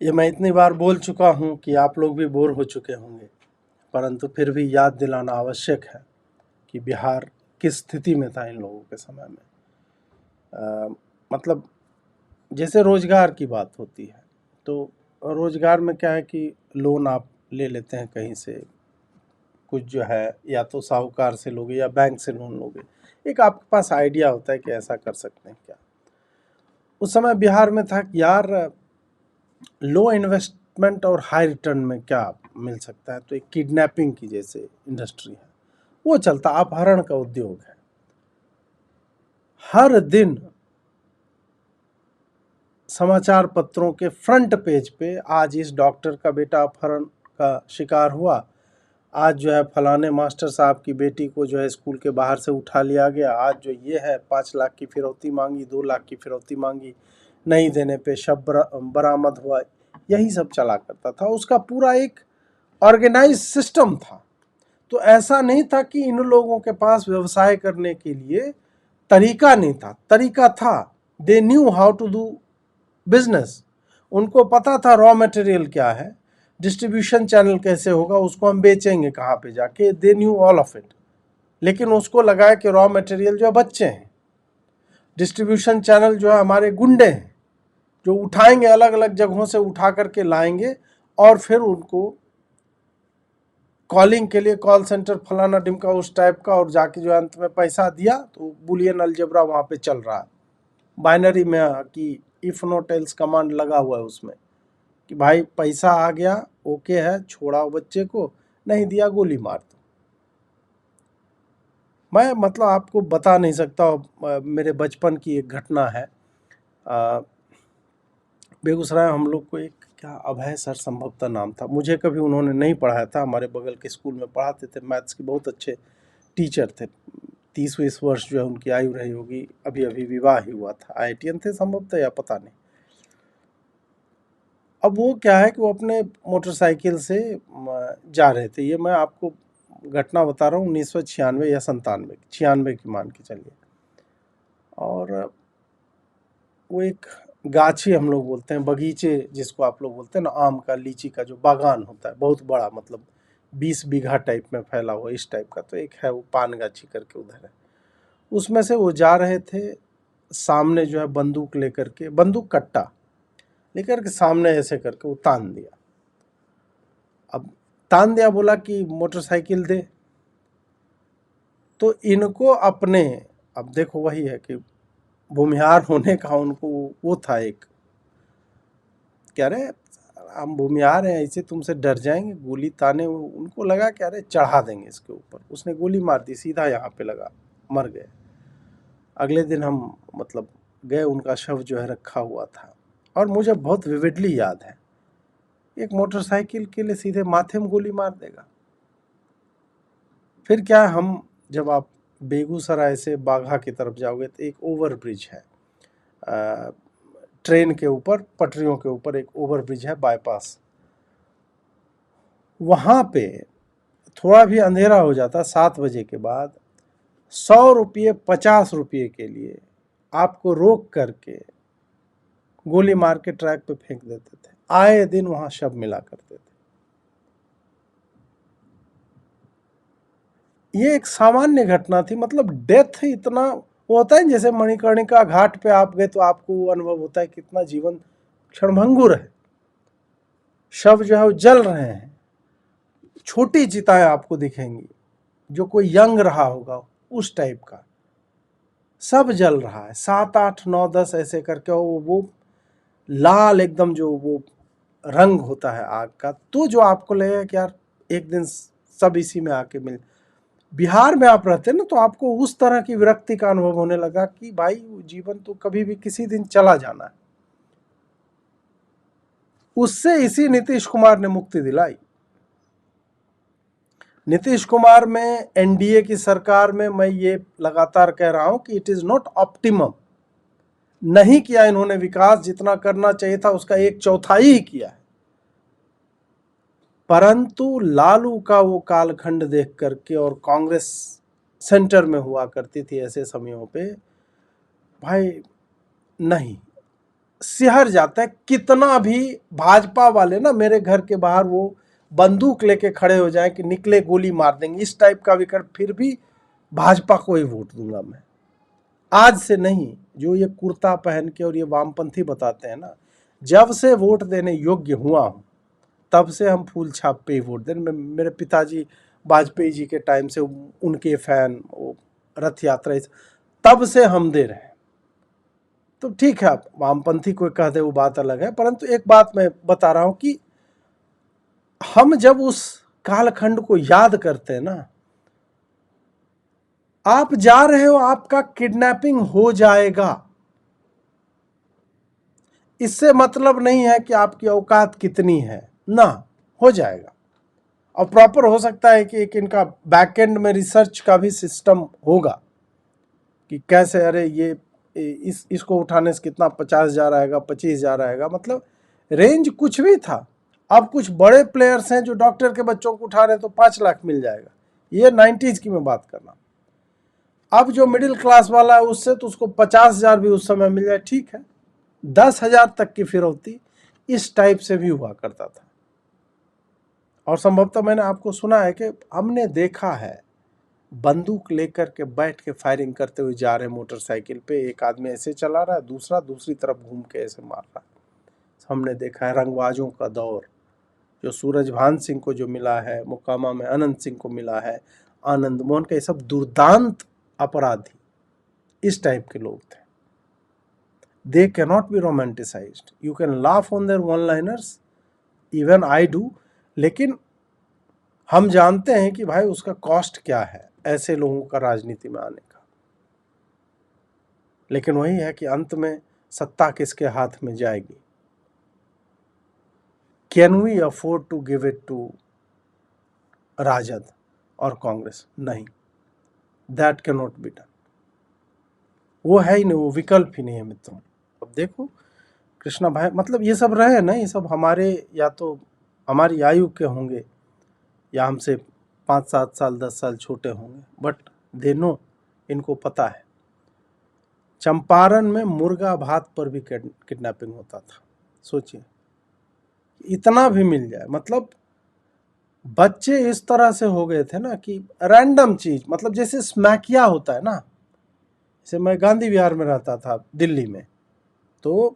ये मैं इतनी बार बोल चुका हूँ कि आप लोग भी बोर हो चुके होंगे, परंतु फिर भी याद दिलाना आवश्यक है कि बिहार किस स्थिति में था इन लोगों के समय में। मतलब जैसे रोज़गार की बात होती है तो रोज़गार में क्या है कि लोन आप ले लेते हैं कहीं से, कुछ जो है या तो साहूकार से लोगे या बैंक से लोन लोगे, एक आपके पास आइडिया होता है कि ऐसा कर सकते हैं क्या। उस समय बिहार में था कि यार लो इन्वेस्टमेंट और हाई रिटर्न में क्या मिल सकता है, तो एक किडनैपिंग की जैसे इंडस्ट्री है वो चलता, अपहरण का उद्योग है। हर दिन समाचार पत्रों के फ्रंट पेज पे आज इस डॉक्टर का बेटा अपहरण का शिकार हुआ, आज जो है फलाने मास्टर साहब की बेटी को जो है स्कूल के बाहर से उठा लिया गया, आज जो ये है 5 लाख की फिरौती मांगी, 2 लाख की फिरौती मांगी, नहीं देने पे शव बरामद हुआ। यही सब चला करता था, उसका पूरा एक ऑर्गेनाइज सिस्टम था। तो ऐसा नहीं था कि इन लोगों के पास व्यवसाय करने के लिए तरीका नहीं था, तरीका था। They knew how to do business. उनको पता था रॉ मटेरियल क्या है, डिस्ट्रीब्यूशन चैनल कैसे होगा, उसको हम बेचेंगे कहाँ पे जाके, they knew all of it. लेकिन उसको लगा कि रॉ मटेरियल जो है बच्चे हैं, डिस्ट्रीब्यूशन चैनल जो है हमारे गुंडे हैं, जो उठाएंगे, अलग अलग जगहों से उठा करके लाएंगे और फिर उनको कॉलिंग के लिए कॉल सेंटर फलाना डिमका उस टाइप का, और जाके जो अंत में पैसा दिया तो बुलियन अलजेब्रा वहाँ पे चल रहा है, बाइनरी में कि इफ नॉट एल्स कमांड लगा हुआ है उसमें कि भाई पैसा आ गया ओके है, छोड़ाओ बच्चे को, नहीं दिया गोली मार दो। मैं मतलब आपको बता नहीं सकता, मेरे बचपन की एक घटना है। बेगूसराय हम लोग को एक क्या अभय सर संभवतः नाम था, मुझे कभी उन्होंने नहीं पढ़ाया था, हमारे बगल के स्कूल में पढ़ाते थे, मैथ्स के बहुत अच्छे टीचर थे। 30-20 वर्ष जो है उनकी आयु रही होगी, अभी अभी विवाह ही हुआ था, IITN थे संभवतः या पता नहीं। अब वो क्या है कि वो अपने मोटरसाइकिल से जा रहे थे, ये मैं आपको घटना बता रहा हूँ 1996 या 97 की मान के चलिए। और वो एक गाछी हम लोग बोलते हैं, बगीचे जिसको आप लोग बोलते हैं ना, आम का लीची का जो बागान होता है बहुत बड़ा, मतलब 20 बीघा टाइप में फैला हुआ इस टाइप का, तो एक है वो पान गाछी करके उधर है, उसमें से वो जा रहे थे। सामने जो है बंदूक लेकर के, बंदूक कट्टा लेकर के सामने ऐसे करके वो तान दिया। अब तान दिया, बोला कि मोटरसाइकिल दे, तो इनको अपने, अब देखो वही है कि भूमिहार होने का उनको वो था एक, कह रहे हम भूमिहार हैं ऐसे तुमसे डर जाएंगे, गोली ताने, उनको लगा कि अरे चढ़ा देंगे इसके ऊपर, उसने गोली मार दी, सीधा यहाँ पे लगा, मर गए। अगले दिन हम मतलब गए, उनका शव जो है रखा हुआ था, और मुझे बहुत विविडली याद है, एक मोटरसाइकिल के लिए सीधे माथे में गोली मार देगा। फिर क्या, हम जब आप बेगूसराय से बाघा की तरफ जाओगे तो एक ओवर ब्रिज है, ट्रेन के ऊपर, पटरियों के ऊपर एक ओवर ब्रिज है, बाईपास। वहाँ पे थोड़ा भी अंधेरा हो जाता 7 बजे के बाद, 100 रुपये 50 रुपये के लिए आपको रोक करके गोली मार के ट्रैक पे फेंक देते थे। आए दिन वहाँ शव मिला करते थे। ये एक सामान्य घटना थी, मतलब डेथ इतना वो होता है, जैसे मणिकर्णिका घाट पे आप गए तो आपको वो अनुभव होता है कितना जीवन क्षणभंगुर है, शव जो है वो जल रहे हैं, छोटी चिताएं आपको दिखेंगी, जो कोई यंग रहा होगा उस टाइप का, सब जल रहा है, 7 8 9 10 ऐसे करके, वो लाल एकदम जो वो रंग होता है आग का, तो जो आपको लगेगा कि यार एक दिन सब इसी में आके मिल। बिहार में आप रहते हैं ना, तो आपको उस तरह की विरक्ति का अनुभव होने लगा कि भाई जीवन तो कभी भी किसी दिन चला जाना है। उससे इसी नीतीश कुमार ने मुक्ति दिलाई। नीतीश कुमार में, एनडीए की सरकार में, मैं ये लगातार कह रहा हूं कि इट इज नॉट ऑप्टिमम। नहीं किया इन्होंने विकास, जितना करना चाहिए था उसका 1/4 ही किया है। परंतु लालू का वो कालखंड देख करके, और कांग्रेस सेंटर में हुआ करती थी ऐसे समयों पे, भाई नहीं, सिहर जाता है। कितना भी भाजपा वाले ना मेरे घर के बाहर वो बंदूक लेके खड़े हो जाएं कि निकले गोली मार देंगे, इस टाइप का विकट, फिर भी भाजपा को ही वोट दूंगा मैं। आज से नहीं, जो ये कुर्ता पहन के और ये वामपंथी बताते हैं ना, जब से वोट देने योग्य हुआ हूं तब से हम फूल छाप पे ही वोट दें। मेरे पिताजी वाजपेयी जी के टाइम से उनके फैन, वो रथ यात्रा, तब से हम दे रहे हैं। तो ठीक है, आप वामपंथी कोई कह दे वो बात अलग है, परंतु एक बात मैं बता रहा हूं कि हम जब उस कालखंड को याद करते हैं ना, आप जा रहे हो, आपका किडनैपिंग हो जाएगा, इससे मतलब नहीं है कि आपकी औकात कितनी है ना, हो जाएगा। और प्रॉपर हो सकता है कि एक इनका बैकएंड में रिसर्च का भी सिस्टम होगा कि कैसे, अरे ये इसको उठाने से कितना 50,000 आएगा, 25,000 आएगा, मतलब रेंज कुछ भी था। अब कुछ बड़े प्लेयर्स हैं जो डॉक्टर के बच्चों को उठा रहे हैं तो 5 लाख मिल जाएगा, ये 90s की मैं बात कर रहा हूँ। अब जो मिडिल क्लास वाला है उससे तो उसको 50,000 भी उस समय मिल जाए, ठीक है, 10,000 तक की फिरौती इस टाइप से भी हुआ करता था। और संभवतः मैंने आपको सुना है कि हमने देखा है बंदूक लेकर के बैठ के फायरिंग करते हुए जा रहे मोटरसाइकिल पे, एक आदमी ऐसे चला रहा है, दूसरा दूसरी तरफ घूम के ऐसे मार रहा है। हमने देखा है रंगबाजों का दौर, जो सूरजभान सिंह को जो मिला है, मोकामा में अनंत सिंह को मिला है, आनंद मोहन का, ये सब दुर्दांत अपराधी इस टाइप के लोग थे। They cannot be romanticised, you can laugh on their one liners, even I do, लेकिन हम जानते हैं कि भाई उसका कॉस्ट क्या है ऐसे लोगों का राजनीति में आने का। लेकिन वही है कि अंत में सत्ता किसके हाथ में जाएगी। Can we afford to give it to RJD और कांग्रेस? नहीं, that can not be done. वो है ही नहीं, वो विकल्प ही नहीं है मित्रों। अब देखो कृष्णा भाई, मतलब ये सब रहे ना, ये सब हमारे या तो हमारी आयु के होंगे या हमसे 5-7 साल 10 साल छोटे होंगे, बट दे नो, इनको पता है। चंपारण में मुर्गा भात पर भी किडनैपिंग होता था। सोचिए, इतना भी मिल जाए, मतलब बच्चे इस तरह से हो गए थे ना कि रैंडम चीज, मतलब जैसे स्मैकिया होता है ना, जैसे मैं गांधी विहार में रहता था दिल्ली में, तो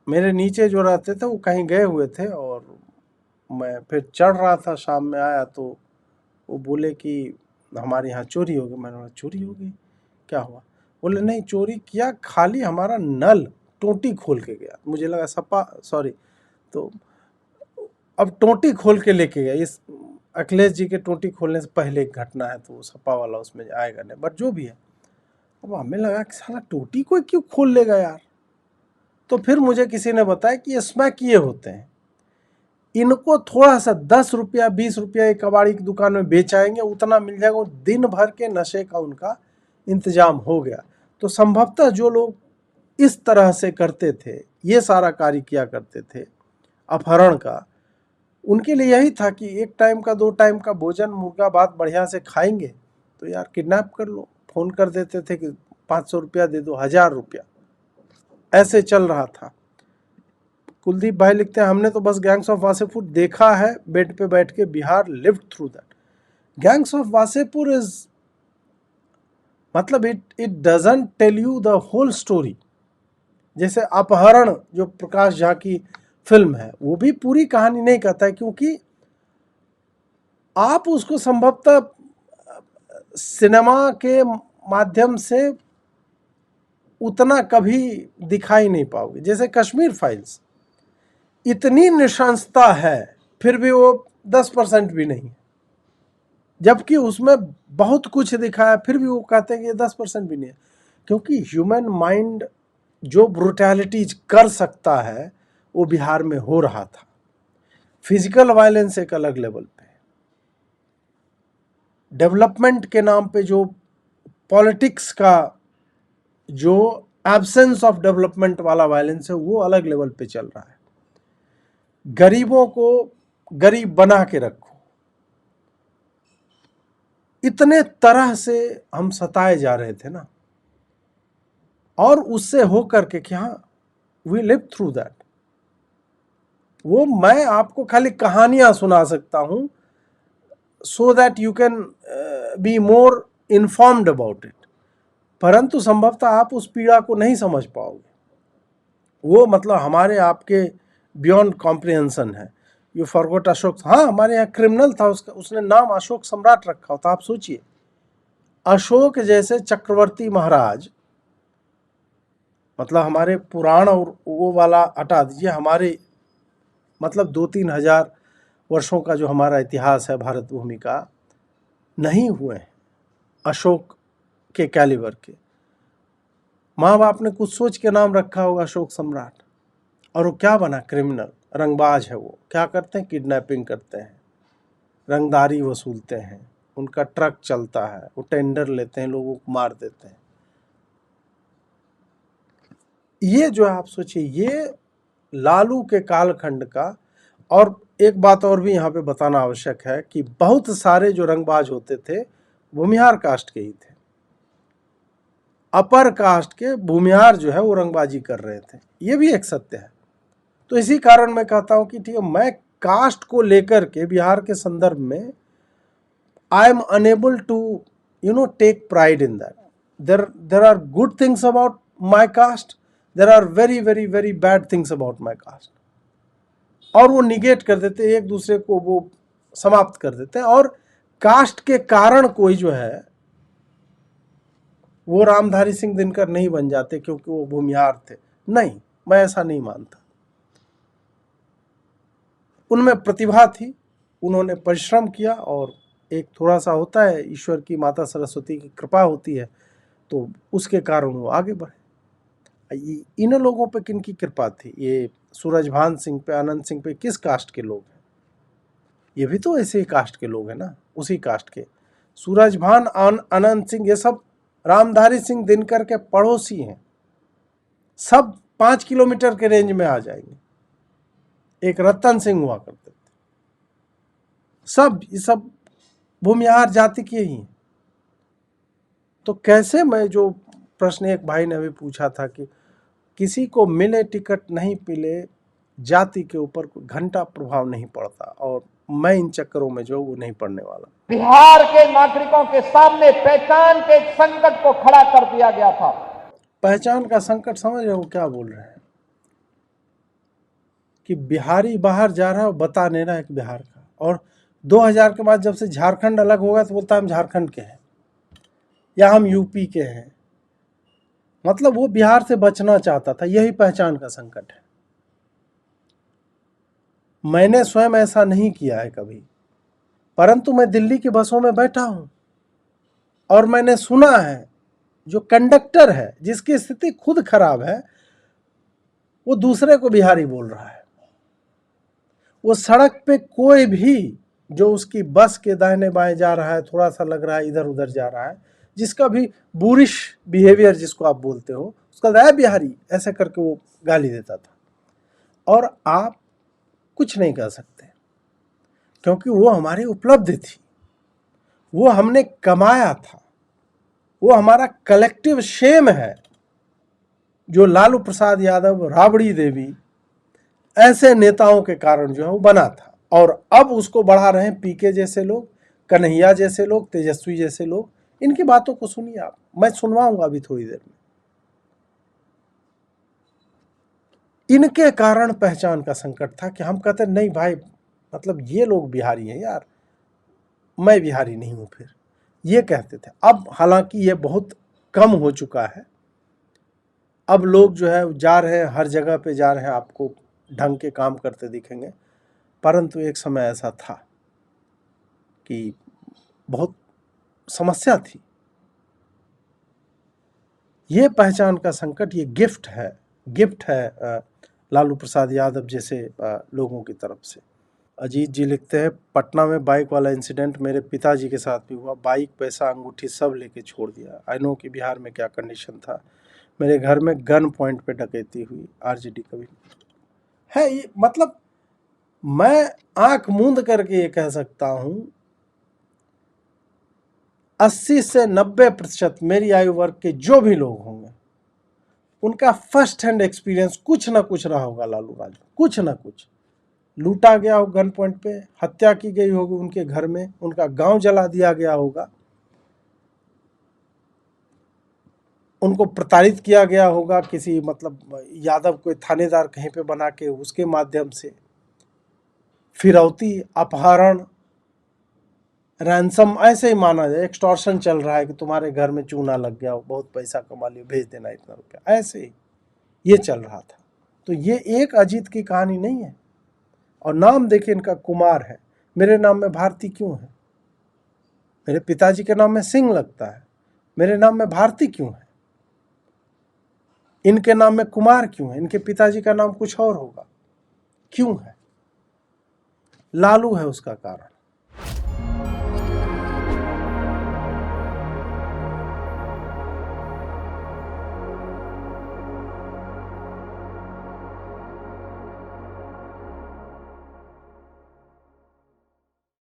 मेरे नीचे जो रहते थे वो कहीं गए हुए थे और मैं फिर चढ़ रहा था, शाम में आया तो वो बोले कि हमारे यहाँ चोरी हो गई। मैंने बोला चोरी हो गई, क्या हुआ? बोले नहीं चोरी किया, खाली हमारा नल टोटी खोल के गया। मुझे लगा सपा, सॉरी, तो अब टोटी खोल के लेके गया। इस अखिलेश जी के टोटी खोलने से पहले एक घटना है, तो वो सपा वाला उसमें आएगा नहीं, बट जो भी है। अब हमें लगा कि साला टोटी कोई क्यों खोल लेगा यार। तो फिर मुझे किसी ने बताया कि ये स्मैक ये होते हैं, इनको थोड़ा सा 10 रुपया 20 रुपया एक कबाड़ी की दुकान में बेचाएंगे, उतना मिल जाएगा, दिन भर के नशे का उनका इंतजाम हो गया। तो संभवतः जो लोग इस तरह से करते थे, ये सारा कार्य किया करते थे अपहरण का, उनके लिए यही था कि एक टाइम का 2 टाइम का भोजन मुर्गा भात बढ़िया से खाएंगे तो यार किडनैप कर लो। फोन कर देते थे कि 500 रुपया दे दो, 1000 रुपया, ऐसे चल रहा था। कुलदीप भाई लिखते हैं हमने तो बस गैंग्स ऑफ वासेपुर देखा है बेड पे बैठ के, Bihar lived through that. Gangs of Wasseypur is, मतलब it doesn't tell you the whole story. जैसे अपहरण जो प्रकाश झा की फिल्म है, वो भी पूरी कहानी नहीं कहता है, क्योंकि आप उसको संभवतः सिनेमा के माध्यम से उतना कभी दिखाई नहीं पाओगे। जैसे कश्मीर फाइल्स, इतनी निशंसता है फिर भी वो 10% भी नहीं है, जबकि उसमें बहुत कुछ दिखाया फिर भी वो कहते हैं कि ये 10% भी नहीं है। क्योंकि ह्यूमन माइंड जो ब्रुटैलिटीज कर सकता है वो बिहार में हो रहा था। फिजिकल वायलेंस एक अलग लेवल पे, डेवलपमेंट के नाम पे जो पॉलिटिक्स का जो एब्सेंस ऑफ डेवलपमेंट वाला वायलेंस है वो अलग लेवल पे चल रहा है। गरीबों को गरीब बना के रखो, इतने तरह से हम सताए जा रहे थे ना। और उससे हो करके कि हाँ, वी लिव थ्रू दैट। वो मैं आपको खाली कहानियां सुना सकता हूं so that you can be more informed about it, परंतु संभवतः आप उस पीड़ा को नहीं समझ पाओगे। वो मतलब हमारे आपके बियॉन्ड कॉम्प्रिहेंशन है। यू फॉरगॉट अशोक, हाँ हमारे यहाँ क्रिमिनल था, उसका उसने नाम अशोक सम्राट रखा होता। आप सोचिए, अशोक जैसे चक्रवर्ती महाराज, मतलब हमारे पुराण और वो वाला हटा दीजिए, हमारे मतलब 2-3 हज़ार वर्षों का जो हमारा इतिहास है भारत भूमि का, नहीं हुए हैं अशोक के कैलिबर के। माँ बाप ने कुछ सोच के नाम रखा होगा अशोक सम्राट, और वो क्या बना? क्रिमिनल, रंगबाज है। वो क्या करते हैं? किडनैपिंग करते हैं, रंगदारी वसूलते हैं, उनका ट्रक चलता है, वो टेंडर लेते हैं, लोगों को मार देते हैं। ये जो आप सोचिए, ये लालू के कालखंड का। और एक बात और भी यहाँ पे बताना आवश्यक है कि बहुत सारे जो रंगबाज होते थे भूमिहार कास्ट के ही थे। अपर कास्ट के भूमिहार जो है वो रंगबाजी कर रहे थे, ये भी एक सत्य है। तो इसी कारण मैं कहता हूँ कि ठीक है, मैं कास्ट को लेकर के बिहार के संदर्भ में I am unable to take pride in that. There are good things about my caste, there are very very very bad things about my caste. और वो निगेट कर देते, एक दूसरे को वो समाप्त कर देते हैं, और कास्ट के कारण कोई जो है वो रामधारी सिंह दिनकर नहीं बन जाते क्योंकि वो भूमिहार थे। नहीं, मैं ऐसा नहीं मानता। उनमें प्रतिभा थी, उन्होंने परिश्रम किया, और एक थोड़ा सा होता है, ईश्वर की, माता सरस्वती की कृपा होती है, तो उसके कारण वो आगे बढ़े। इन लोगों पे किन की कृपा थी? ये सूरजभान सिंह पे, आनंद सिंह पे किस कास्ट के लोग हैं? ये भी तो ऐसे ही कास्ट के लोग हैं ना, उसी कास्ट के। सूरजभान, आनंद सिंह, ये सब रामधारी सिंह दिनकर के पड़ोसी हैं। सब 5 किलोमीटर के रेंज में आ जाएंगे। एक रतन सिंह हुआ करते थे, सब ये सब भूमिहार जाति के ही हैं। तो कैसे, मैं जो प्रश्न एक भाई ने अभी पूछा था कि किसी को मिले टिकट नहीं मिले, जाति के ऊपर कोई घंटा प्रभाव नहीं पड़ता, और मैं इन चक्करों में जो वो नहीं पड़ने वाला। बिहार के नागरिकों के सामने पहचान के संकट को खड़ा कर दिया गया था। पहचान का संकट, समझ रहे हो क्या बोल रहे हैं? कि बिहारी बाहर जा रहा है, बता नहीं रहा है कि बिहार का। और 2000 के बाद जब से झारखंड अलग होगा तो बोलता है हम झारखंड के हैं या हम यूपी के हैं। मतलब वो बिहार से बचना चाहता था। यही पहचान का संकट है। मैंने स्वयं ऐसा नहीं किया है कभी, परंतु मैं दिल्ली की बसों में बैठा हूं और मैंने सुना है जो कंडक्टर है, जिसकी स्थिति खुद खराब है, वो दूसरे को बिहारी बोल रहा है। वो सड़क पे कोई भी जो उसकी बस के दाहिने बाएं जा रहा है, थोड़ा सा लग रहा है इधर उधर जा रहा है, जिसका भी बुरिश बिहेवियर जिसको आप बोलते हो, उसका है बिहारी, ऐसे करके वो गाली देता था। और आप कुछ नहीं कर सकते क्योंकि वो हमारी उपलब्धि थी, वो हमने कमाया था, वो हमारा कलेक्टिव शेम है जो लालू प्रसाद यादव, राबड़ी देवी ऐसे नेताओं के कारण जो है वो बना था। और अब उसको बढ़ा रहे हैं पीके जैसे लोग, कन्हैया जैसे लोग, तेजस्वी जैसे लोग। इनकी बातों को सुनिए आप, मैं सुनवाऊंगा अभी थोड़ी देर में। इनके कारण पहचान का संकट था कि हम कहते नहीं भाई, मतलब ये लोग बिहारी हैं यार, मैं बिहारी नहीं हूं। फिर ये कहते थे। अब हालांकि ये बहुत कम हो चुका है। अब लोग जो है जा रहे हैं, हर जगह पे जा रहे हैं, आपको ढंग के काम करते दिखेंगे। परंतु एक समय ऐसा था कि बहुत समस्या थी। ये पहचान का संकट, ये गिफ्ट है लालू प्रसाद यादव जैसे लोगों की तरफ से। अजीत जी लिखते हैं, पटना में बाइक वाला इंसिडेंट मेरे पिताजी के साथ भी हुआ। बाइक, पैसा, अंगूठी सब लेके छोड़ दिया। आई नो कि बिहार में क्या कंडीशन था। मेरे घर में गन पॉइंट पे डकैती हुई। आरजेडी कभी है ये, मतलब मैं आंख मूंद करके ये कह सकता हूं 80 से 90% मेरी आयु वर्ग के जो भी लोग होंगे उनका फर्स्ट हैंड एक्सपीरियंस कुछ ना कुछ रहा होगा लालू राजू, कुछ ना कुछ। लूटा गया हो गन पॉइंट पे, हत्या की गई होगी उनके घर में, उनका गांव जला दिया गया होगा, उनको प्रताड़ित किया गया होगा किसी मतलब यादव कोई थानेदार कहीं पे बना के, उसके माध्यम से फिरौती, अपहरण, रैंसम, ऐसे ही माना जाए एक्सटॉर्शन चल रहा है कि तुम्हारे घर में चूना लग गया हो, बहुत पैसा कमा लियो, भेज देना इतना रुपया, ऐसे ही ये चल रहा था। तो ये एक अजीत की कहानी नहीं है। और नाम देखिए इनका कुमार है। मेरे नाम में भारती क्यों है? मेरे पिताजी के नाम में सिंह लगता है, मेरे नाम में भारती क्यों है? इनके नाम में कुमार क्यों है? इनके पिताजी का नाम कुछ और होगा, क्यों है? लालू है उसका कारण।